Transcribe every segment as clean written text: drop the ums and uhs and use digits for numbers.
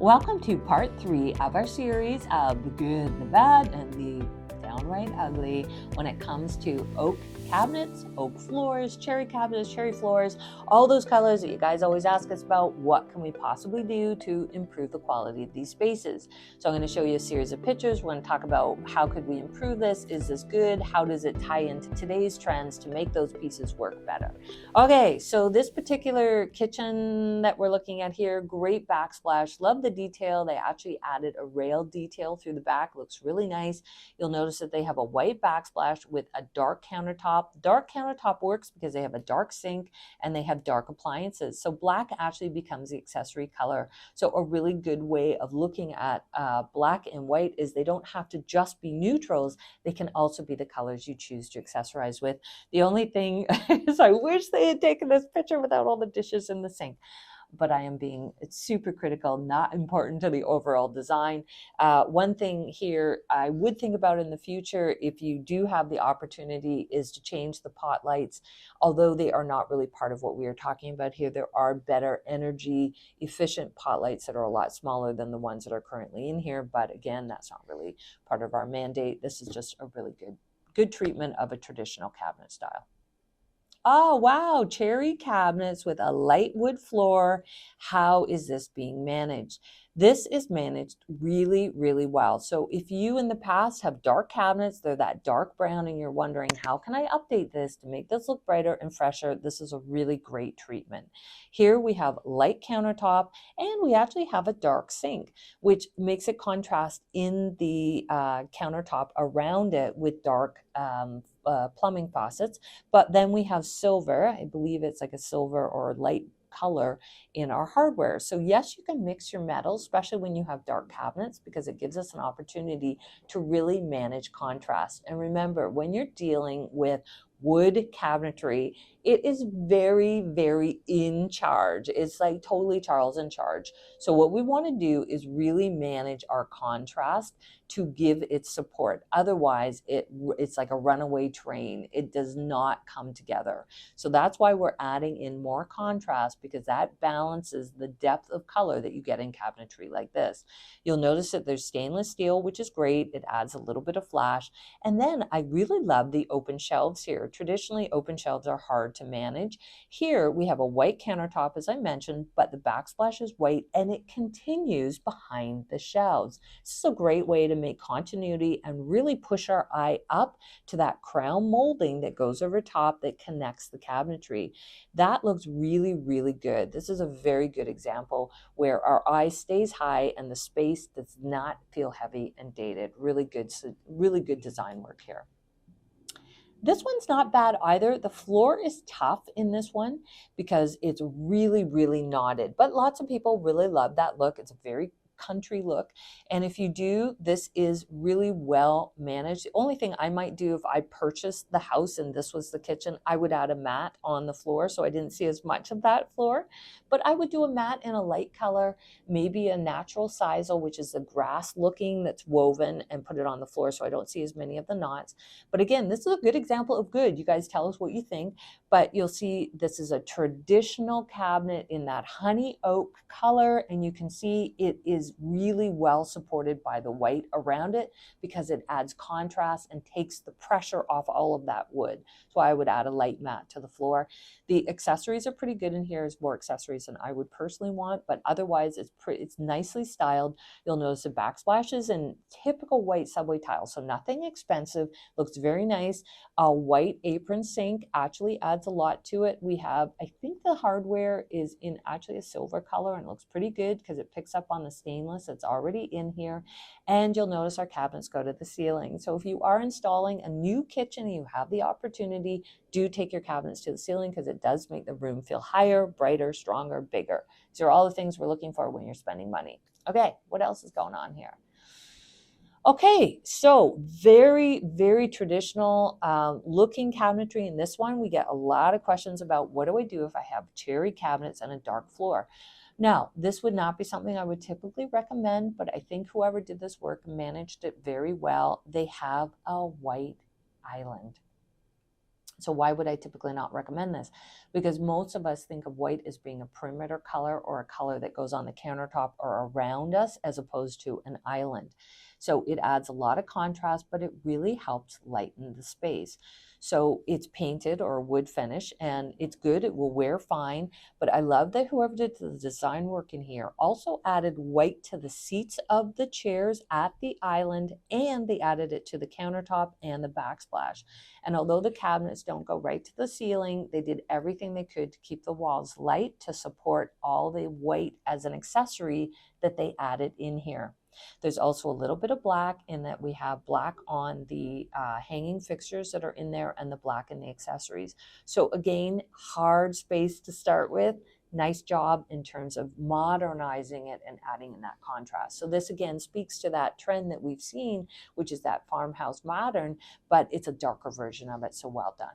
Welcome to part 3 of our series of the good, the bad, and the downright ugly when it comes to oak cabinets, oak floors, cherry cabinets, cherry floors, all those colors that you guys always ask us about. What can we possibly do to improve the quality of these spaces? So I'm going to show you a series of pictures. We're going to talk about how could we improve this? Is this good? How does it tie into today's trends to make those pieces work better? Okay, so this particular kitchen that we're looking at here, great backsplash. Love the detail. They actually added a rail detail through the back. Looks really nice. You'll notice that they have a white backsplash with a dark countertop. Dark countertop works because they have a dark sink and they have dark appliances. So black actually becomes the accessory color. So a really good way of looking at black and white is they don't have to just be neutrals. They can also be the colors you choose to accessorize with. The only thing is I wish they had taken this picture without all the dishes in the sink. But I am being super critical, not important to the overall design. One thing here I would think about in the future, if you do have the opportunity, is to change the pot lights. Although they are not really part of what we are talking about here, there are better energy efficient pot lights that are a lot smaller than the ones that are currently in here. But again, that's not really part of our mandate. This is just a really good treatment of a traditional cabinet style. Oh, wow, cherry cabinets with a light wood floor. How is this being managed? This is managed really, really well. So if you in the past have dark cabinets, they're that dark brown, and you're wondering, how can I update this to make this look brighter and fresher? This is a really great treatment. Here we have light countertop, and we actually have a dark sink, which makes it contrast in the countertop around it with dark plumbing faucets. But then we have silver. I believe it's like a silver or light color in our hardware. So yes, you can mix your metals, especially when you have dark cabinets, because it gives us an opportunity to really manage contrast. And remember, when you're dealing with wood cabinetry, it is very, very in charge. It's like totally Charles in charge. So what we want to do is really manage our contrast to give it support. Otherwise, it's like a runaway train. It does not come together. So that's why we're adding in more contrast, because that balances the depth of color that you get in cabinetry like this. You'll notice that there's stainless steel, which is great. It adds a little bit of flash. And then I really love the open shelves here. Traditionally, open shelves are hard to manage. Here we have a white countertop, as I mentioned, but the backsplash is white and it continues behind the shelves. This is a great way to make continuity and really push our eye up to that crown molding that goes over top that connects the cabinetry. That looks really, really good. This is a very good example where our eye stays high and the space does not feel heavy and dated. Really good design work here. This one's not bad either. The floor is tough in this one because it's really, really knotted, but lots of people really love that look. It's a very country look. And if you do, this is really well managed. The only thing I might do if I purchased the house and this was the kitchen, I would add a mat on the floor so I didn't see as much of that floor. But I would do a mat in a light color, maybe a natural sisal, which is the grass looking that's woven, and put it on the floor so I don't see as many of the knots. But again, this is a good example of good. You guys tell us what you think, but you'll see this is a traditional cabinet in that honey oak color, and you can see it is really well supported by the white around it because it adds contrast and takes the pressure off all of that wood. So I would add a light mat to the floor. The accessories are pretty good in here. There's more accessories than I would personally want, but otherwise it's nicely styled. You'll notice the backsplashes and typical white subway tiles, so nothing expensive. Looks very nice. A white apron sink actually adds a lot to it. We have, I think the hardware is in actually a silver color, and it looks pretty good because it picks up on the stainless that's already in here. And you'll notice our cabinets go to the ceiling. So if you are installing a new kitchen and you have the opportunity, do take your cabinets to the ceiling because it does make the room feel higher, brighter, stronger, bigger. These are all the things we're looking for when you're spending money. Okay, what else is going on here? Okay, so very, very traditional looking cabinetry. In this one, we get a lot of questions about what do I do if I have cherry cabinets and a dark floor? Now, this would not be something I would typically recommend, but I think whoever did this work managed it very well. They have a white island. So why would I typically not recommend this? Because most of us think of white as being a perimeter color or a color that goes on the countertop or around us as opposed to an island. So it adds a lot of contrast, but it really helps lighten the space. So it's painted or wood finish and it's good. It will wear fine. But I love that whoever did the design work in here also added white to the seats of the chairs at the island, and they added it to the countertop and the backsplash. And although the cabinets don't go right to the ceiling, they did everything they could to keep the walls light to support all the white as an accessory that they added in here. There's also a little bit of black in that we have black on the hanging fixtures that are in there and the black in the accessories. So again, hard space to start with. Nice job in terms of modernizing it and adding in that contrast. So this again speaks to that trend that we've seen, which is that farmhouse modern, but it's a darker version of it. So well done.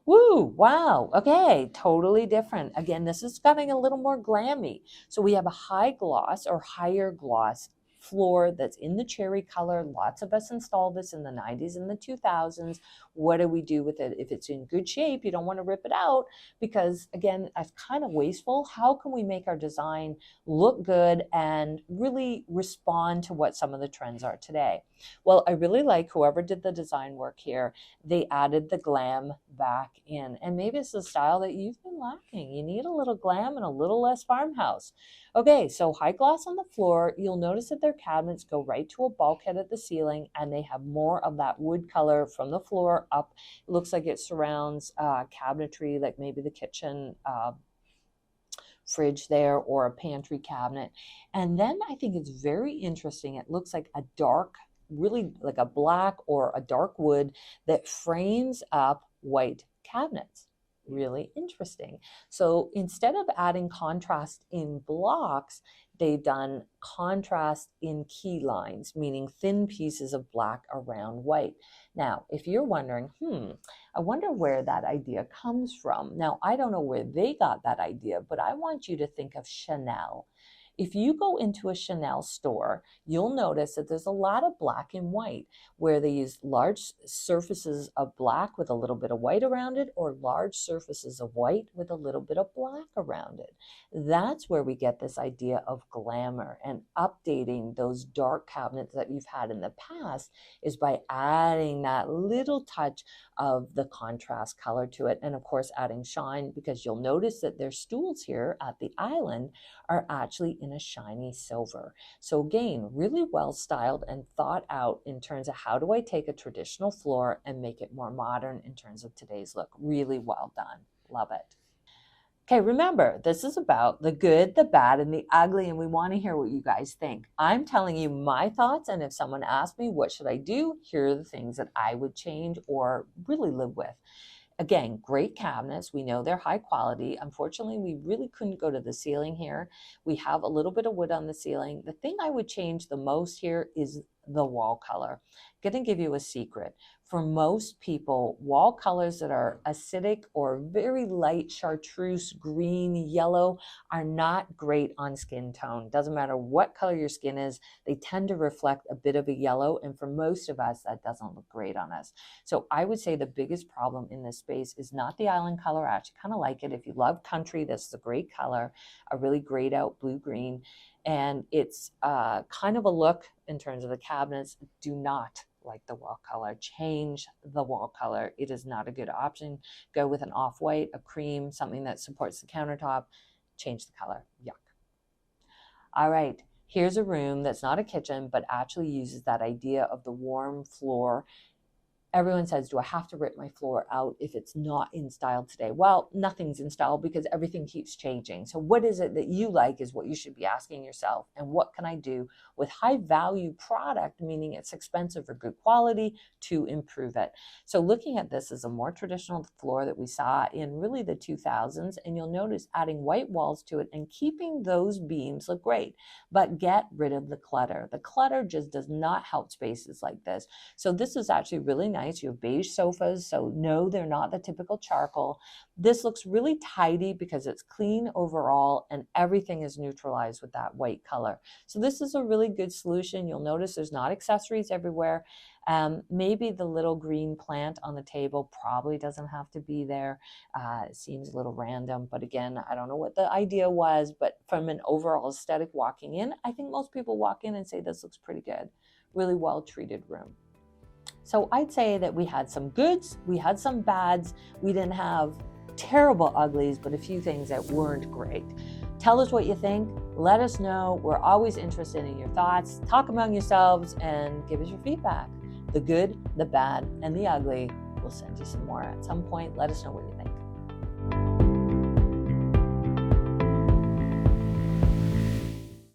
Woo, wow, okay, totally different. Again, this is getting a little more glammy. So we have a high gloss or higher gloss floor that's in the cherry color. Lots of us installed this in the 90s and the 2000s. What do we do with it? If it's in good shape, you don't want to rip it out because, again, that's kind of wasteful. How can we make our design look good and really respond to what some of the trends are today? Well, I really like whoever did the design work here. They added the glam back in, and maybe it's the style that you've been lacking. You need a little glam and a little less farmhouse. Okay, so high gloss on the floor. You'll notice that their cabinets go right to a bulkhead at the ceiling, and they have more of that wood color from the floor up. It looks like it surrounds cabinetry, like maybe the kitchen fridge there or a pantry cabinet. And then I think it's very interesting. It looks like a dark, really like a black or a dark wood that frames up white cabinets. Really interesting. So instead of adding contrast in blocks, they've done contrast in key lines, meaning thin pieces of black around white. Now, if you're wondering, I wonder where that idea comes from. Now, I don't know where they got that idea, but I want you to think of Chanel. If you go into a Chanel store, you'll notice that there's a lot of black and white where they use large surfaces of black with a little bit of white around it, or large surfaces of white with a little bit of black around it. That's where we get this idea of glamour, and updating those dark cabinets that you've had in the past is by adding that little touch of the contrast color to it. And of course, adding shine, because you'll notice that their stools here at the island are actually in a shiny silver. So again, really well styled and thought out in terms of how do I take a traditional floor and make it more modern in terms of today's look. Really well done. Love it. Okay, remember, this is about the good, the bad, and the ugly, and we want to hear what you guys think. I'm telling you my thoughts, and if someone asks me what should I do, here are the things that I would change or really live with. Again, great cabinets. We know they're high quality. Unfortunately, we really couldn't go to the ceiling here. We have a little bit of wood on the ceiling. The thing I would change the most here is the wall color. I'm going to give you a secret. For most people, wall colors that are acidic or very light chartreuse, green, yellow are not great on skin tone. Doesn't matter what color your skin is, they tend to reflect a bit of a yellow, and for most of us, that doesn't look great on us. So I would say the biggest problem in this space is not the island color. I actually kind of like it. If you love country, this is a great color, a really grayed out blue-green, and it's kind of a look in terms of the cabinets. Do not like the wall color. Change the wall color. It is not a good option. Go with an off-white, a cream, something that supports the countertop. Change the color. Yuck. All right, here's a room that's not a kitchen, but actually uses that idea of the warm floor. Everyone says, do I have to rip my floor out if it's not in style today? Well, nothing's in style because everything keeps changing. So what is it that you like is what you should be asking yourself. And what can I do with high value product, meaning it's expensive or good quality, to improve it? So looking at this as a more traditional floor that we saw in really the 2000s, and you'll notice adding white walls to it and keeping those beams look great, but get rid of the clutter. The clutter just does not help spaces like this. So this is actually really nice nice. You have beige sofas, so no, they're not the typical charcoal. This looks really tidy because it's clean overall and everything is neutralized with that white color. So this is a really good solution. You'll notice there's not accessories everywhere. Maybe the little green plant on the table probably doesn't have to be there. It seems a little random, but again, I don't know what the idea was, but from an overall aesthetic walking in, I think most people walk in and say this looks pretty good. Really well treated room. So I'd say that we had some goods, we had some bads, we didn't have terrible uglies, but a few things that weren't great. Tell us what you think. Let us know. We're always interested in your thoughts. Talk among yourselves and give us your feedback. The good, the bad, and the ugly. We'll send you some more at some point. Let us know what you think.